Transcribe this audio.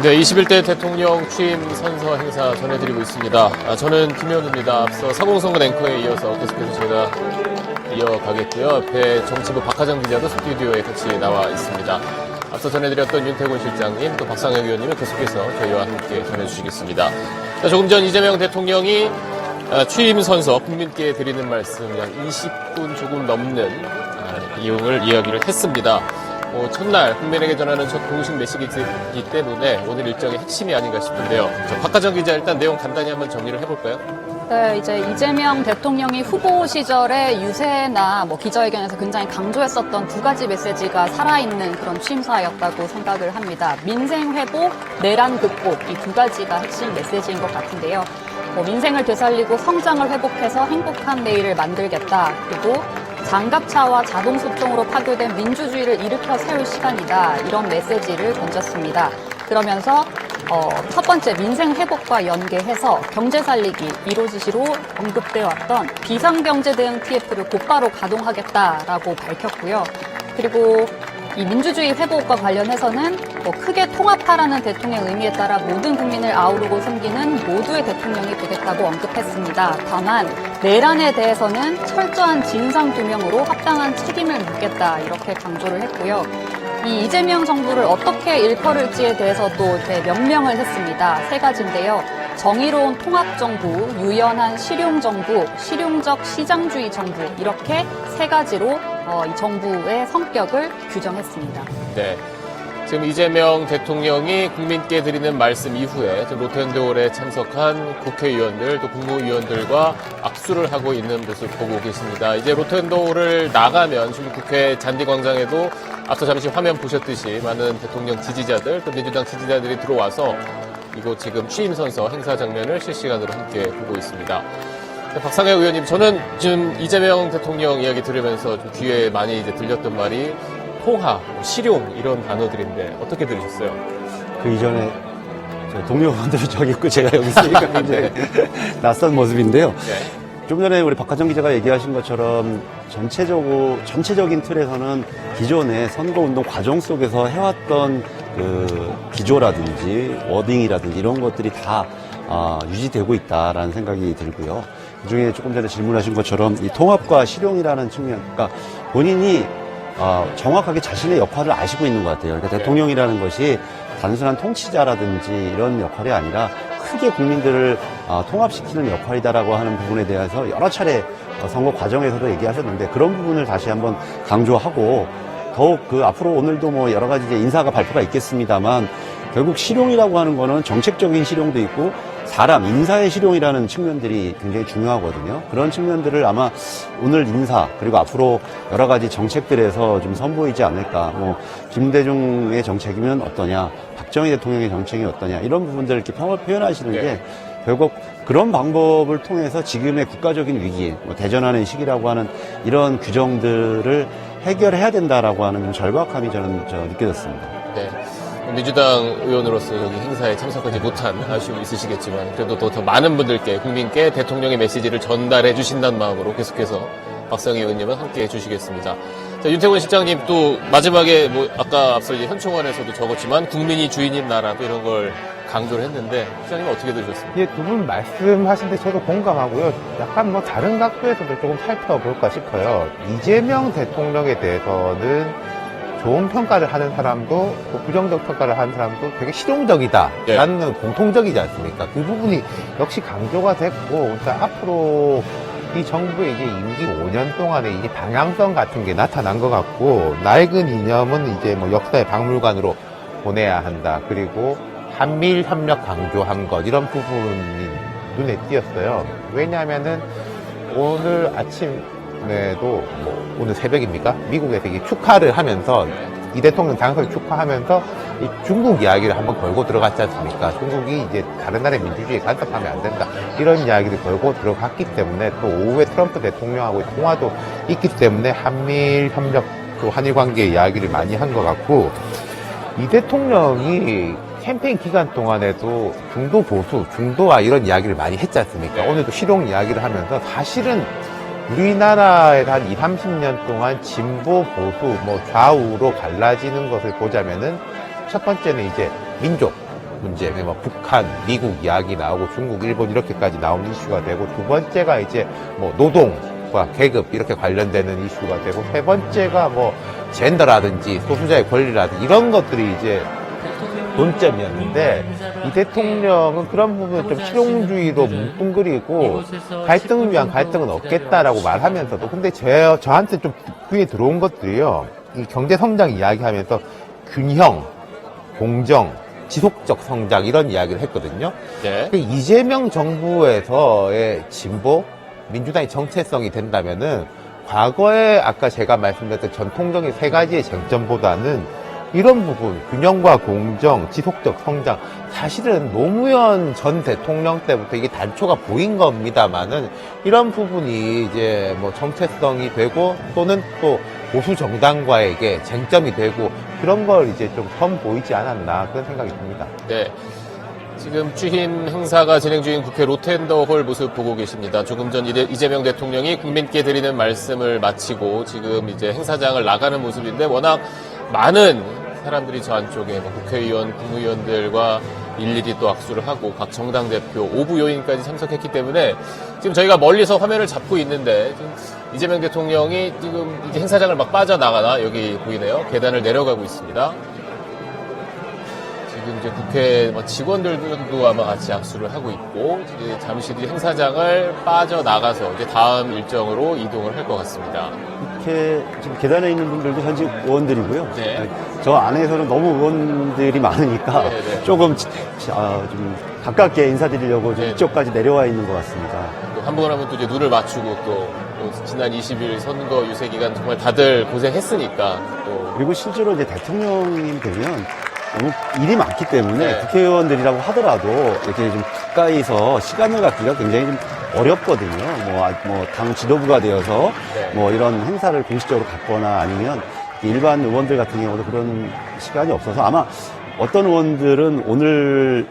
네, 21대 대통령 취임 선서 행사 전해드리고 있습니다. 저는 김현우입니다. 앞서 사공선거 앵커에 이어서 계속해서 제가 이어가겠고요. 옆에 정치부 박하정 기자도 스튜디오에 같이 나와 있습니다. 앞서 전해드렸던 윤태곤 실장님, 또 박상혁 의원님은 계속해서 저희와 함께 전해주시겠습니다. 조금 전 이재명 대통령이 취임 선서 국민께 드리는 말씀 약 20분 조금 넘는 이야기를 했습니다. 첫날 국민에게 전하는 첫 공식 메시지이기 때문에 오늘 일정의 핵심이 아닌가 싶은데요. 박하정 기자 일단 내용 간단히 한번 정리를 해볼까요? 네, 이제 이재명 대통령이 후보 시절에 유세나 기자회견에서 굉장히 강조했었던 두 가지 메시지가 살아있는 그런 취임사였다고 생각을 합니다. 민생 회복, 내란 극복 이 두 가지가 핵심 메시지인 것 같은데요. 민생을 되살리고 성장을 회복해서 행복한 내일을 만들겠다. 그리고 장갑차와 자동소총으로 파괴된 민주주의를 일으켜 세울 시간이다. 이런 메시지를 던졌습니다. 그러면서 첫 번째 민생 회복과 연계해서 경제 살리기 1호 지시로 언급되어 왔던 비상경제 대응 TF를 곧바로 가동하겠다라고 밝혔고요. 그리고 이 민주주의 회복과 관련해서는 크게 통합하라는 대통령의 의미에 따라 모든 국민을 아우르고 섬기는 모두의 대통령이 되겠다고 언급했습니다. 다만 내란에 대해서는 철저한 진상규명으로 합당한 책임을 묻겠다 이렇게 강조를 했고요. 이 이재명 정부를 어떻게 일컬을지에 대해서도 명명을 했습니다. 세 가지인데요. 정의로운 통합정부, 유연한 실용정부, 실용적 시장주의 정부 이렇게 세 가지로 이 정부의 성격을 규정했습니다. 네. 지금 이재명 대통령이 국민께 드리는 말씀 이후에 로텐도홀에 참석한 국회의원들 또 국무위원들과 악수를 하고 있는 모습 보고 계십니다. 이제 로텐도홀을 나가면 지금 국회 잔디광장에도 앞서 잠시 화면 보셨듯이 많은 대통령 지지자들 또 민주당 지지자들이 들어와서 이곳 지금 취임선서 행사 장면을 실시간으로 함께 보고 있습니다. 박상혁 의원님, 저는 지금 이재명 대통령 이야기 들으면서 좀 귀에 많이 이제 들렸던 말이 통합, 실용 이런 단어들인데 어떻게 들으셨어요? 그 이전에 동료 의원들이 저기 있고 제가 여기 있으니까 굉장히 낯선 모습인데요. 네. 좀 전에 우리 박하정 기자가 얘기하신 것처럼 전체적인 틀에서는 기존의 선거운동 과정 속에서 해왔던 그 기조라든지 워딩이라든지 이런 것들이 다 유지되고 있다라는 생각이 들고요. 그중에 조금 전에 질문하신 것처럼 이 통합과 실용이라는 측면, 그러니까 본인이 정확하게 자신의 역할을 아시고 있는 것 같아요. 그러니까 대통령이라는 것이 단순한 통치자라든지 이런 역할이 아니라 크게 국민들을 통합시키는 역할이다라고 하는 부분에 대해서 여러 차례 선거 과정에서도 얘기하셨는데 그런 부분을 다시 한번 강조하고 더욱 앞으로 오늘도 여러 가지 이제 인사가 발표가 있겠습니다만 결국 실용이라고 하는 거는 정책적인 실용도 있고 인사의 실용이라는 측면들이 굉장히 중요하거든요. 그런 측면들을 아마 오늘 인사 그리고 앞으로 여러 가지 정책들에서 좀 선보이지 않을까. 김대중의 정책이면 어떠냐, 박정희 대통령의 정책이 어떠냐 이런 부분들을 이렇게 표현하시는 게 결국 그런 방법을 통해서 지금의 국가적인 위기, 대전하는 시기라고 하는 이런 규정들을 해결해야 된다라고 하는 좀 절박함이 저는 느껴졌습니다. 네. 민주당 의원으로서 여기 행사에 참석하지 못한 아쉬움이 있으시겠지만 그래도 더 많은 분들께 국민께 대통령의 메시지를 전달해 주신다는 마음으로 계속해서 박상희 의원님은 함께 해주시겠습니다. 자, 윤태곤 실장님 또 마지막에 아까 앞서 이제 현충원에서도 적었지만 국민이 주인인 나라도 이런 걸 강조를 했는데 실장님 어떻게 들으셨습니까? 예, 두 분 말씀하신 데 저도 공감하고요. 약간 다른 각도에서도 조금 살펴볼까 싶어요. 이재명 대통령에 대해서는 좋은 평가를 하는 사람도 또 부정적 평가를 하는 사람도 되게 실용적이다라는 공통적이지 않습니까? 그 부분이 역시 강조가 됐고, 그러니까 앞으로 이 정부의 이제 임기 5년 동안에 이제 방향성 같은 게 나타난 것 같고, 낡은 이념은 이제 역사의 박물관으로 보내야 한다. 그리고 한미일 협력 강조한 것, 이런 부분이 눈에 띄었어요. 왜냐하면은 오늘 아침에도 오늘 새벽입니까? 미국에서 이게 축하를 하면서 이 대통령 당선을 축하하면서 이 중국 이야기를 한번 걸고 들어갔지 않습니까? 중국이 이제 다른 나라의 민주주의에 간섭하면 안 된다. 이런 이야기를 걸고 들어갔기 때문에 또 오후에 트럼프 대통령하고 통화도 있기 때문에 한미일 협력, 또 한일 관계 이야기를 많이 한 것 같고, 이 대통령이 캠페인 기간 동안에도 중도 보수, 중도화 이런 이야기를 많이 했지 않습니까? 오늘도 실용 이야기를 하면서 사실은 우리나라에서 한 20, 30년 동안 진보, 보수, 좌우로 갈라지는 것을 보자면은 첫 번째는 이제 민족, 문제, 뭐 북한, 미국 이야기 나오고 중국, 일본 이렇게까지 나오는 이슈가 되고, 두 번째가 이제 뭐 노동과 계급 이렇게 관련되는 이슈가 되고, 세 번째가 뭐 젠더라든지 소수자의 권리라든지 이런 것들이 이제 논점이었는데, 이 대통령은 그런 부분을 좀 실용주의로 뭉뚱그리고 갈등을 위한 갈등은 없겠다라고 말하면서도, 근데 저한테 좀 귀에 들어온 것들이요, 이 경제 성장 이야기하면서 균형, 공정, 지속적 성장 이런 이야기를 했거든요. 네. 이재명 정부에서의 진보, 민주당의 정체성이 된다면은 과거에 아까 제가 말씀드렸던 전통적인 세 가지의 쟁점보다는 이런 부분, 균형과 공정, 지속적 성장, 사실은 노무현 전 대통령 때부터 이게 단초가 보인 겁니다만은 이런 부분이 이제 뭐 정체성이 되고 또는 또 보수 정당과에게 쟁점이 되고 그런 걸 이제 좀 선보이지 않았나 그런 생각이 듭니다. 네. 지금 취임 행사가 진행 중인 국회 로텐더홀 모습 보고 계십니다. 조금 전 이재명 대통령이 국민께 드리는 말씀을 마치고 지금 이제 행사장을 나가는 모습인데 워낙 많은 사람들이 저 안쪽에 뭐 국회의원, 국무위원들과 일일이 또 악수를 하고 각 정당 대표, 오부 요인까지 참석했기 때문에 지금 저희가 멀리서 화면을 잡고 있는데 지금 이재명 대통령이 지금 이제 행사장을 막 빠져나가나 여기 보이네요. 계단을 내려가고 있습니다. 지금 이제 국회 직원들도 아마 같이 악수를 하고 있고 이제 잠시 뒤 행사장을 빠져나가서 이제 다음 일정으로 이동을 할 것 같습니다. 이렇게 지금 계단에 있는 분들도 현직 의원들이고요. 네. 저 안에서는 너무 의원들이 많으니까 네, 네. 조금 좀 가깝게 인사드리려고 좀 네. 이쪽까지 내려와 있는 것 같습니다. 또 한 번 하면 또 이제 눈을 맞추고 또 지난 20일 선거 유세 기간 정말 다들 고생했으니까 또 그리고 실제로 이제 대통령님 되면 너무 일이 많기 때문에 네. 국회의원들이라고 하더라도 이렇게 좀 가까이서 시간을 갖기가 굉장히 좀 어렵거든요. 당 지도부가 되어서 네. 뭐 이런 행사를 공식적으로 갖거나 아니면 일반 의원들 같은 경우도 그런 시간이 없어서 아마 어떤 의원들은 오늘